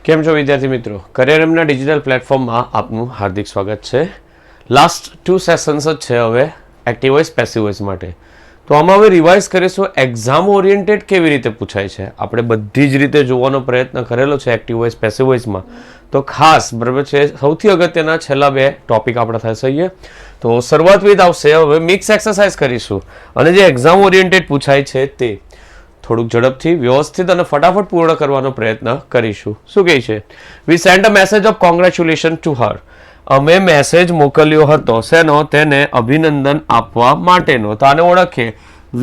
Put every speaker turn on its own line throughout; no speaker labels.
કેમ છો વિદ્યાર્થી મિત્રો? કરિયરમના ડિજિટલ પ્લેટફોર્મમાં આપનું હાર્દિક સ્વાગત છે. લાસ્ટ 2 સેશન્સ જ છે હવે એક્ટિવ વોઇસ પેસિવ વોઇસ માટે. તો આમાં હવે રિવાઇઝ કરીશું એક્ઝામ ઓરિએન્ટેડ કેવી રીતે પૂછાય છે. આપણે બધી જ રીતે જોવાનો પ્રયત્ન કરેલો છે એક્ટિવ વોઇસ પેસિવ વોઇસમાં. તો ખાસ બરાબર છે, સૌથી અગત્યના છેલ્લા 2 ટોપિક આપણે થશે અહીંયા. તો શરૂઆત વિથ આવશે હવે મિક્સ એક્સરસાઇઝ કરીશું અને જે એક્ઝામ ઓરિએન્ટેડ પૂછાય છે તે થોડુંક ઝડપથી વ્યવસ્થિત અને ફટાફટ પૂર્ણ કરવાનો પ્રયત્ન કરીશું. શું કહે છે? We send a message of congratulation to her. અમે મેસેજ મોકલ્યો હતો શેનો? તેને અભિનંદન આપવા માટેનો. તો આને ઓળખીએ.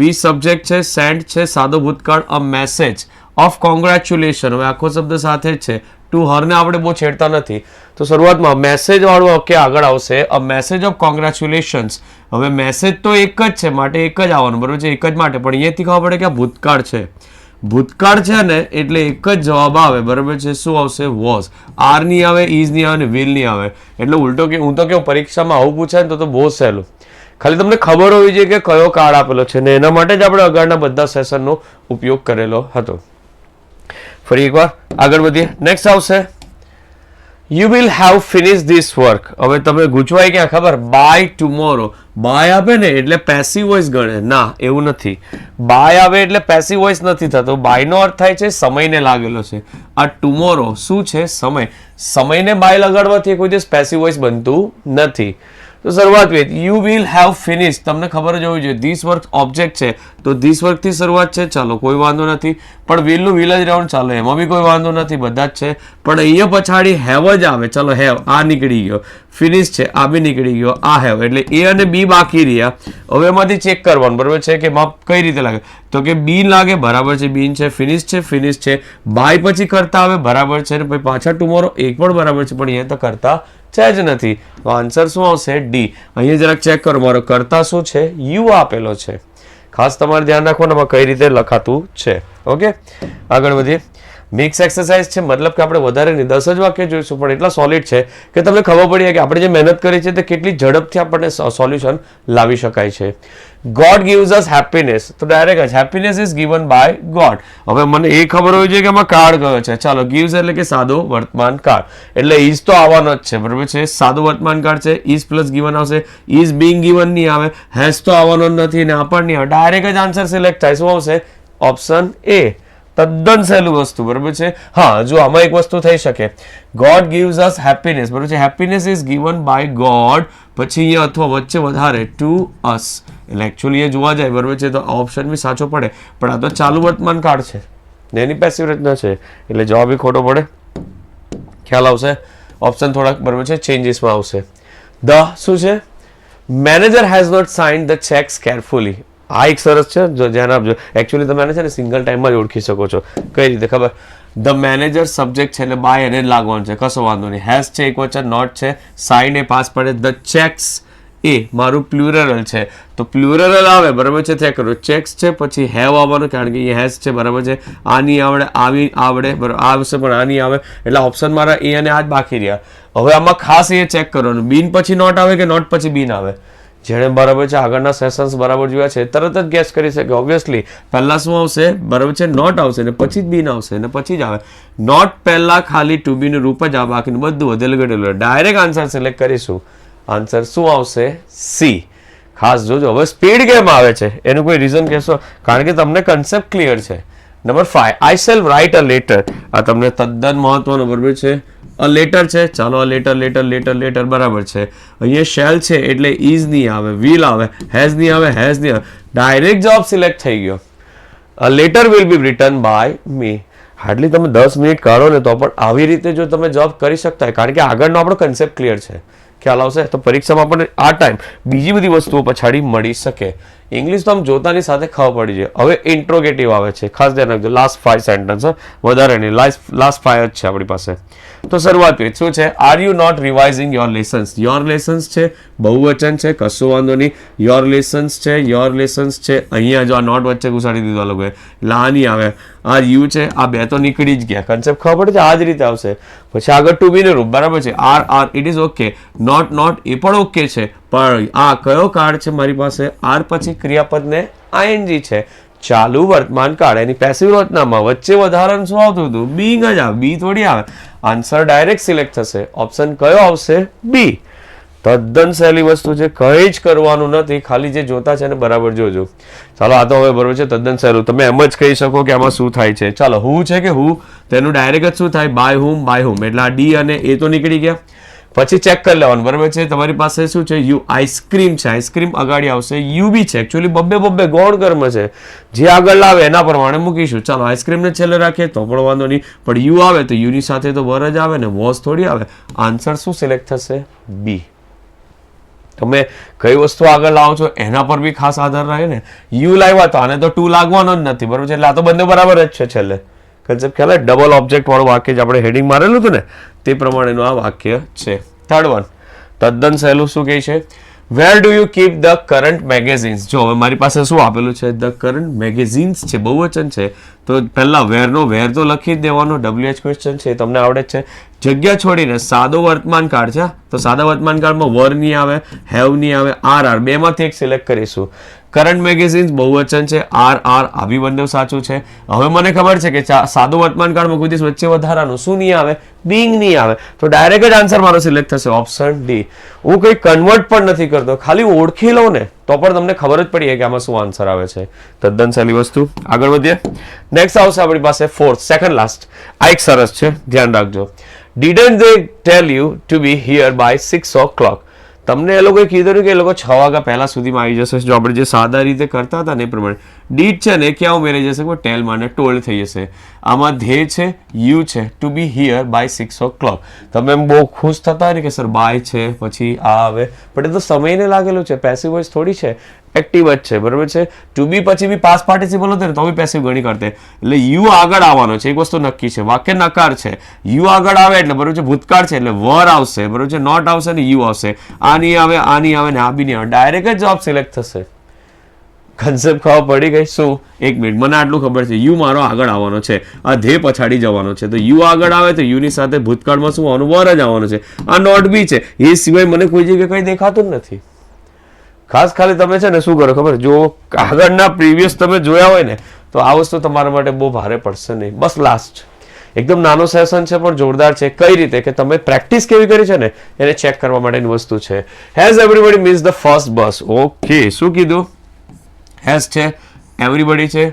વી સબ્જેક્ટ છે, સેન્ડ છે સાદો ભૂતકાળ, અ મેસેજ ઓફ કોંગ્રેચ્યુલેશન હવે આખો શબ્દ સાથે જ છે. ટુ હરને આપણે બહુ છેડતા નથી. તો શરૂઆતમાં મેસેજ વાળું વાક્ય આગળ આવશે, અ મેસેજ ઓફ કોંગ્રેચ્યુલેશન્સ. હવે મેસેજ તો એક જ છે માટે એક જ આવવાનું બરોબર છે, એક જ માટે. પણ અહીંયાથી ખબર પડે કે આ ભૂતકાળ છે. ભૂતકાળ છે ને એટલે એક જ જવાબ આવે બરાબર છે. શું આવશે? વોઝ. આર નહીં આવે, ઇઝ નહીં આવે, વિલ નહીં આવે. એટલે ઉલટો કે હું તો કેવું પરીક્ષામાં આવું પૂછાય ને તો બહુ સહેલું. ખાલી તમને ખબર હોવી જોઈએ કે કયો કાર્ડ આપેલો છે ને એના માટે જ આપણે આગળના બધા સેશનનો ઉપયોગ કરેલો હતો. ફરી એકવાર આગળ વધીએ. નેક્સ્ટ આવશે you will have finish this work. હવે તમે ગૂંચવાય ક્યાં ખબર? By tomorrow. બાય આવે ને એટલે પેસિવ વોઇસ ગણે. ના, એવું નથી. બાય આવે એટલે પેસિવ વોઇસ નથી થતો. બાયનો અર્થ થાય છે સમયને લાગેલો છે. આ ટુમોરો શું છે? સમય. સમયને બાય લગાડવાથી કોઈ દિવસ પેસિવ વોઇસ બનતું નથી. તો શરૂઆત with you will have finish. તમને ખબર જ હોવી જોઈએ ધીસ વર્ક ઓબ્જેક્ટ છે તો ધીસ વર્કથી શરૂઆત છે. ચાલો કોઈ વાંધો નથી. પણ વિલનું વિલ જ રહેવાનું. ચાલો એમાં બી કોઈ વાંધો નથી, બધા જ છે. પણ અહીંયા પછાડી હેવ જ આવે. ચાલો હેવ આ નીકળી ગયો, ફિનિશ છે આ બી નીકળી ગયો, આ હેવ એટલે એ અને બી બાકી રહ્યા. હવે એમાંથી ચેક કરવાનું બરાબર છે કે માપ કઈ રીતે લાગે. તો કે બી લાગે બરાબર છે, બીન છે, ફિનિશ છે, ફિનિશ છે. બાય પછી કરતા આવે બરાબર છે, પછી પાછા ટુમોરો એક પણ બરાબર છે, પણ અહીંયા તો કરતા છે જ નથી. તો આન્સર શું આવશે? ડી. અહીંયા જરાક ચેક કરો, મારો કરતા શું છે? યુ આપેલો છે. ખાસ તમારે ધ્યાન રાખવાનું કઈ રીતે લખાતું છે. ઓકે, આગળ વધીએ. મિક્સ એક્સરસાઇઝ છે મતલબ કે આપણે વધારે નહીં 10 જ વાક્ય જોઈશું, પણ એટલા સોલિડ છે કે તમને ખબર પડી કે આપણે જે મહેનત કરી છે તે કેટલી ઝડપથી આપણને સોલ્યુશન લાવી શકાય છે. God gives us happiness. તો ડાયરેક્ટ જ happiness is given by God. હવે મને એ ખબર હોવી જોઈએ કે આમાં કાર્ડ કયો છે. ચાલો ગિવ્સ એટલે કે સાદો વર્તમાન કાળ, એટલે ઇઝ તો આવવાનો જ છે બરાબર છે. સાદો વર્તમાન કાળ છે, ઇઝ પ્લસ ગિવન આવશે. ઇઝ બિંગ ગિવન નહીં આવે, હેઝ તો આવવાનો જ નથી ને આ પણ નહીં આવે. ડાયરેક્ટ જ આન્સર સિલેક્ટ થાય. શું આવશે? Option A. તદ્દન સહેલું વસ્તુ બરાબર છે. હા, જો આમાં એક વસ્તુ થઈ શકે. ગોડ ગિવ્સ અસ હેપીનેસ બરાબર છે. Happiness is given by God, પછી અહીંયા અથવા વચ્ચે વધારે ટુ અસ, એટલે એકચ્યુઅલી એ જોવા જાય બરાબર છે તો ઓપ્શન બી સાચો પડે. પણ આ તો ચાલુ વર્તમાન કાળ છે ને એની પેસિવ રચના છે એટલે જવાબ બી ખોટો પડે. ખ્યાલ આવશે? ઓપ્શન થોડાક બરાબર છે ચેન્જીસમાં આવશે. ધ શું છે? Manager has not signed the cheques carefully. આ એક સરસ છે, જો ધ્યાન આપજો. એકચ્યુઅલી તમે આને છે ને સિંગલ ટાઈમમાં જ ઓળખી શકો છો. કઈ રીતે ખબર? ધ મેનેજર સબ્જેક્ટ છે એટલે બાય એને જ લાગવાનું છે, કશો વાંધો નહીં. હેઝ છે એક વચન, નોટ છે, સાઇન એ પાસ પડે. ધ ચેક્સ એ મારું પ્લુરલ છે તો પ્લુરલ આવે બરાબર છે. ત્યાં કરો ચેક્સ છે પછી હેવ આવવાનું કારણ કે એ હેઝ છે બરાબર છે. આ નહીં આવડે, આવી આવડે બરાબર, આ આવશે પણ આ નહીં આવે. એટલે ઓપ્શન મારા એ અને આ જ બાકી રહ્યા. હવે આમાં ખાસ એ ચેક કરવાનું બીન પછી નોટ આવે કે નોટ પછી બીન આવે. જેણે બરાબર છે આગળના સેશન્સ બરાબર જોયા છે તરત જ ગેસ કરી શકે. ઓબ્વિયસલી પહેલા શું આવશે બરાબર છે? નોટ આવશે ને પછી જ બીન આવશે ને પછી જ આવે. નોટ પહેલા ખાલી ટુ બી નું રૂપ જ આવે, બાકીનું બધું વધેલું ઘટેલું. ડાયરેક્ટ આન્સર સિલેક્ટ કરીશું. આન્સર શું આવશે? સી. ખાસ જોજો. હવે સ્પીડ કેમ આવે છે એનું કોઈ રીઝન કહેશો? કારણ કે તમને કન્સેપ્ટ ક્લિયર છે. Number 5 I shell write a letter. આ તમને તદ્દન મહત્વનો બરાબર છે. અ લેટર છે, ચાલો a letter letter letter letter બરાબર છે. અહીંયા શેલ છે એટલે ઇઝ નહીં આવે, વિલ આવે, હેઝ નહીં આવે, હેઝ નહીં આવે. ડાયરેક્ટ જવાબ સિલેક્ટ થઈ ગયો. A letter will be written by me. Hardly તમે 10 મિનિટ કાઢો ને તો પણ આવી રીતે જો તમે જવાબ કરી શકતા હોય કારણ કે આગળનો આપણો કન્સેપ્ટ ક્લિયર છે. ખ્યાલ આવશે? તો પરીક્ષામાં આપણને આ ટાઈમ બીજી બધી વસ્તુઓ પછાડી મળી શકે. ઇંગ્લિશ તો આમ જોતાની સાથે ખબર પડી જાય. હવે ઇન્ટ્રોગેટિવ આવે છે, ખાસ ધ્યાન રાખજો. લાસ્ટ 5 સેન્ટેન્સ, વધારે નહીં, લાસ્ટ 5 જ છે આપણી પાસે. તો શરૂઆત કરી શું છે? Are you not revising your lessons. Your lessons છે, બહુવચન છે, કશો વાંધો નહીં. યોર લેસન્સ છે, યોર લેસન્સ છે. અહીંયા જો આ નોટ વચ્ચે ઘુસાડી દીધો આ લોકોએ એટલે આ નહીં આવે. આ યુ છે, આ બે તો નીકળી જ ગયા. કન્સેપ્ટ ખબર પડે છે, આ જ રીતે આવશે. પછી આગળ ટુ બી નું રૂપ બરાબર છે. Are are it is okay. Not not એ પણ ઓકે છે, પણ આ કયો કાર્ડ છે મારી પાસે? આર પછી ક્રિયાપદને આઈએનજી છે. ચાલુ વર્તમાન કાળ એની પેસિવ રચનામાં વચ્ચે વધારાનું શું આવતું હતું? બીંગ જ આવે, બી થોડી આવે. આન્સર ડાયરેક્ટ સિલેક્ટ થશે. ઓપ્શન કયો આવશે? બી. તદ્દન સહેલી વસ્તુ છે, કંઈ જ કરવાનું નથી, ખાલી જે જોતા છે ને બરાબર જોજો. ચાલો આ તો હવે બરોબર છે, તદ્દન સહેલું. તમે એમ જ કહી શકો કે આમાં શું થાય છે. ચાલો હું છે કે હું, તેનું ડાયરેક્ટ જ શું થાય? બાય હુમ, બાય હુમ. એટલે આ ડી અને એ તો નીકળી ગયા. પછી ચેક કરી લેવાનું, બરાબર છે. તમારી પાસે શું છે? યુ. આઈસ્ક્રીમ છે, આઈસ્ક્રીમ અગાડી આવશે. યુ બી છે, એકચ્યુઅલી બબ્બે ગૌણ કર્મ છે, જે આગળ લાવે એના પ્રમાણે મૂકીશું. ચાલો આઈસ્ક્રીમને છેલ્લે રાખીએ તો પણ વાંધો નહીં, પણ યુ આવે તો યુની સાથે તો વર જ આવે ને, વોઝ થોડી આવે. આન્સર શું સિલેક્ટ થશે? બી. તમે કઈ વસ્તુ આગળ લાવો છો એના પર બી ખાસ આધાર રહે ને. યુ લાવ્યા તો આને તો ટુ લાગવાનો જ નથી, બરોબર છે. એટલે આ તો બંને બરાબર જ છે. છેલ્લે કન્સેપ્ટ ખ્યાલ? ડબલ ઓબ્જેક્ટ વાળું વાક્ય જે આપણે હેડિંગ મારેલું હતું ને તે પ્રમાણેનું આ વાક્ય છે. થર્ડ વન તદ્દન સહેલું. શું કહે છે? Where do you keep the current magazines? જો હવે મારી પાસે શું આપેલું છે? ધ કરંટ મેગેઝિન્સ છે, બહુવચન છે, તો પહેલા વેરનો વેર તો લખી જ દેવાનો. WH ક્વેશ્ચન છે, તમને આવડે જ છે. જગ્યા છોડીને સાદો વર્તમાન કાળ છે, તો સાદા વર્તમાન કાળમાં વર નહીં આવે, હેવ નહીં આવે, આર બેમાંથી એક સિલેક્ટ કરીશું. કરંટ મેગેઝિન્સ બહુવચન છે, આર આ બી બંને સાચું છે. હવે મને ખબર છે કે સાદો વર્તમાન કાળમાં કોઈ દિવસ વચ્ચે વધારાનું શું નહીં આવે? બીંગ નહીં આવે. તો ડાયરેક્ટ જ આન્સર મારો સિલેક્ટ થશે, ઓપ્શન ડી. હું કંઈ કન્વર્ટ પણ નથી કરતો, ખાલી ઓળખી લઉં ને તો પણ તમને ખબર જ પડી કે આમાં શું આન્સર આવે છે. તદ્દન સહેલી વસ્તુ. આગળ વધીએ. નેક્સ્ટ આવશે આપણી પાસે ફોર્થ, સેકન્ડ લાસ્ટ. આ એક સરસ છે, ધ્યાન રાખજો. Didn't they tell you to be here by 6 o'clock? તમને એ લોકોએ કીધું કે એ લોકો 6 વાગ્યા પહેલા સુધીમાં આવી જશે. જો આપણે જે સાદા રીતે કરતા હતા ને એ પ્રમાણે ડીડ છે ને ક્યાં ઉમેરાઈ જશે? ટેલ માં ટોલ્ડ થઈ જશે. આમાં ધે છે, યુ છે, two B here by 6 o'clock. તમે એમ બહુ ખુશ થતા ને કે સર બાય છે પછી આ આવે, પણ એ તો સમયને લાગેલું છે, પેસિવ વોઇસ થોડી છે, એક્ટિવ જ છે, બરાબર છે. ટુ બી પછી બી પાસ્ટ પાર્ટિસિપલ હતો ને તો બી પેસિવ ગણી કરતે. એટલે યુ આગળ આવવાનો છે, એક વસ્તુ નક્કી છે. વાક્ય નકાર છે, યુ આગળ આવે એટલે બરોબર છે, ભૂતકાળ છે એટલે વર આવશે, બરોબર છે. નોટ આવશે ને યુ આવશે. આ નહીં આવે, આ નહીં આવે ને આ બી નહીં આવે, ડાયરેક્ટ જ જવાબ સિલેક્ટ થશે. કન્સેપ્ટ ખબર પડી ગઈ? શું? એક મિનિટ, મને આટલું ખબર છે, યુ મારો આગળ આવવાનો છે, આ ધ્યેય પછાડી જવાનો છે, તો યુ આગળ આવે તો યુની સાથે ભૂતકાળમાં શું આવવાનું? વર જ આવવાનું છે. આ નોટ બી છે, એ સિવાય મને કોઈ જગ્યાએ કંઈ દેખાતું જ નથી. ખાસ ખાલી તમે છે ને શું કરો ખબર? જો આગળના પ્રીવિયસ તમે જોયા હોય ને તો આ વસ્તુ તમારા માટે બહુ ભારે પડશે નહીં. બસ લાસ્ટ એકદમ નાનો સેશન છે પણ જોરદાર છે. કઈ રીતે કે તમે પ્રેક્ટિસ કેવી કરી છે ને એને ચેક કરવા માટેની વસ્તુ છે. Has everybody miss the first bus? Okay, શું કીધું? હેઝ છે, એવરીબડી છે,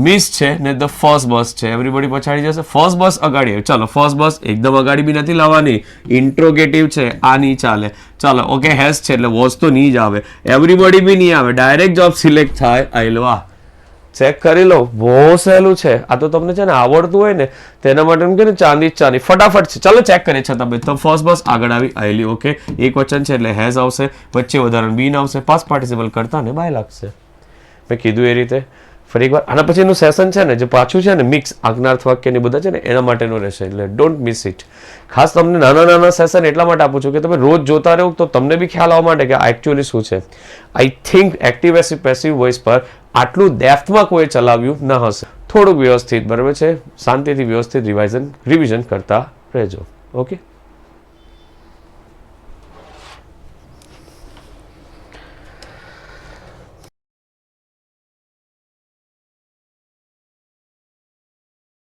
મિસ છે ને ધ ફર્સ્ટ બસ છે. એવરીબડી પછાડી જશે, ફર્સ્ટ બસ અગાડી આવે. ચાલો ફર્સ્ટ બસ એકદમ અગાડી બી નથી લાવવાની, ઇન્ટ્રોગેટિવ છે, આ નહીં ચાલે. ચાલો ઓકે, હેઝ છે એટલે વોઝ તો નહીં જ આવે, એવરીબડી બી નહીં આવે, ડાયરેક્ટ જોબ સિલેક્ટ થાય. આઈલવા ચેક કરી લો, બહુ સહેલું છે આ તો. તમને છે ને આવડતું હોય ને તેના માટે એમ કે ને ચાંદી ચાંદી ફટાફટ છે. ચાલો ચેક કરીએ છતાં તમે તો ફર્સ્ટ બસ આગળ આવી આવેલી. ઓકે, એક વચન છે એટલે હેઝ આવશે, વચ્ચે વધારાનું બીન આવશે, પાસ્ટ પાર્ટિસિપલ કરતા ને બાય લાગશે. મેં કીધું એ રીતે ફરી એકવાર. આના પછીનું સેશન છે ને જે પાછું છે ને મિક્સ આજ્ઞાર્થ વાક્યની બધા છે ને એના માટેનું રહેશે, એટલે ડોન્ટ મિસ ઇટ. ખાસ તમને નાના નાના સેશન એટલા માટે આપું છું કે તમે રોજ જોતા રહો તો તમને બી ખ્યાલ આવવા માટે કે આ એકચ્યુઅલી શું છે. I think active passive voice પર આટલું ડેપ્થમાં કોઈ ચલાવ્યું ન હશે. થોડુંક વ્યવસ્થિત, બરાબર છે, શાંતિથી વ્યવસ્થિત રિવિઝન કરતા રહેજો. ઓકે.